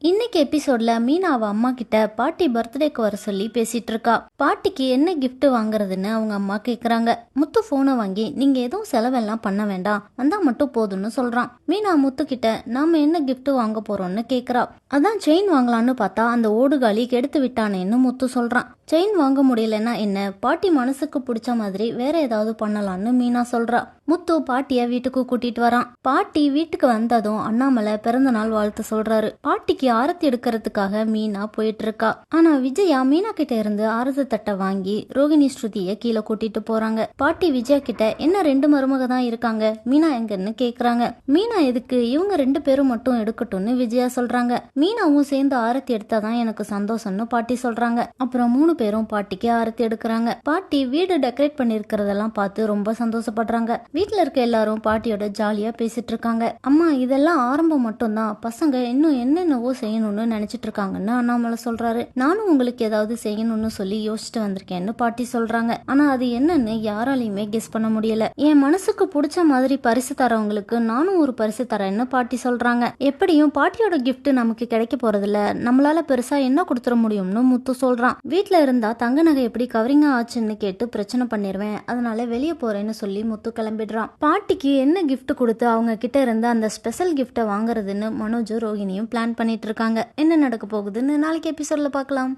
இன்னைக்கு எபிசோட்ல மீனா அவ அம்மா கிட்ட பாட்டி பர்த்டேக்கு வர சொல்லி பேசிட்டு இருக்கா. பாட்டிக்கு என்ன கிஃப்ட் வாங்குறதுன்னு அவங்க அம்மா கேக்குறாங்க. முத்து போனை வாங்கி நீங்க எதுவும் செலவெல்லாம் பண்ண வேண்டாம், வந்தா மட்டும் போதும்னு சொல்றான். மீனா முத்து கிட்ட நாம என்ன கிஃப்ட் வாங்க போறோம்னு கேக்குறா. அதான் செயின் வாங்கலான்னு பார்த்தா அந்த ஓடுகாலி கெடுத்து விட்டானேன்னு முத்து சொல்றான். செயின் வாங்க முடியலன்னா என்ன, பாட்டி மனசுக்கு பிடிச்ச மாதிரி வேற ஏதாவது பண்ணலான்னு மீனா சொல்றா. முத்து பாட்டிய வீட்டுக்கு கூட்டிட்டு வரான். பாட்டி வீட்டுக்கு வந்ததும் அண்ணாமலை பிறந்த நாள் வாழ்த்து சொல்றாரு. பாட்டிக்கு ஆரத்தி எடுக்கிறதுக்காக மீனா போயிட்டு இருக்கா. ஆனா விஜயா மீனா கிட்ட இருந்து ஆரத்தி தட்டை வாங்கி ரோகிணி ஸ்ருதிய கீழே கூட்டிட்டு போறாங்க. பாட்டி விஜயா கிட்ட என்ன ரெண்டு மருமக தான் இருக்காங்க, மீனா எங்கன்னு கேக்குறாங்க. மீனா எதுக்கு, இவங்க ரெண்டு பேரும் மட்டும் எடுக்கட்டும்னு விஜயா சொல்றாங்க. மீனாவும் சேர்ந்து ஆரத்தி எடுத்தாதான் எனக்கு சந்தோஷம்னு பாட்டி சொல்றாங்க. அப்புறம் மூணு பேரும் பாட்டிக்கு ஆரத்தி எடுக்கிறாங்க. பாட்டி வீடு டெக்கரேட் பண்ணிருக்கிறதெல்லாம் பார்த்து ரொம்ப சந்தோஷப்படுறாங்க. வீட்டுல இருக்க எல்லாரும் பாட்டியோட ஜாலியா பேசிட்டு இருக்காங்க. அம்மா இதெல்லாம் ஆரம்பம் மட்டும்தான், பசங்க இன்னும் என்னென்னவோ செய்யணும்னு நினைச்சிட்டு இருக்காங்கன்னு அண்ணாமலை சொல்றாரு. நானும் உங்களுக்கு ஏதாவது செய்யணும்னு சொல்லி யோசிச்சுட்டு வந்திருக்கேன்னு பாட்டி சொல்றாங்க. ஆனா அது என்னன்னு யாராலையுமே கெஸ் பண்ண முடியல. என் மனசுக்கு பிடிச்ச மாதிரி பரிசு தரவங்களுக்கு நானும் ஒரு பரிசு தரேன்னு பாட்டி சொல்றாங்க. எப்படியும் பாட்டியோட கிஃப்ட் நமக்கு கிடைக்க போறதில்ல, நம்மளால பெருசா என்ன கொடுத்துட முடியும்னு முத்து சொல்றான். வீட்டுல இருந்தா தங்க நகை எப்படி கவரிங்கா ஆச்சுன்னு கேட்டு பிரச்சனை பண்ணிடுவேன், அதனால வெளியே போறேன்னு சொல்லி முத்து கிளம்பிடுறான். பாட்டிக்கு என்ன கிஃப்ட் கொடுத்து அவங்க கிட்ட இருந்து அந்த ஸ்பெஷல் கிஃப்ட வாங்குறதுன்னு மனோஜ் ரோகிணியும் பிளான் பண்ணிட்டு இருக்காங்க. என்ன நடக்க போகுதுன்னு நாளைக்கு எபிசோட்ல பார்க்கலாம்.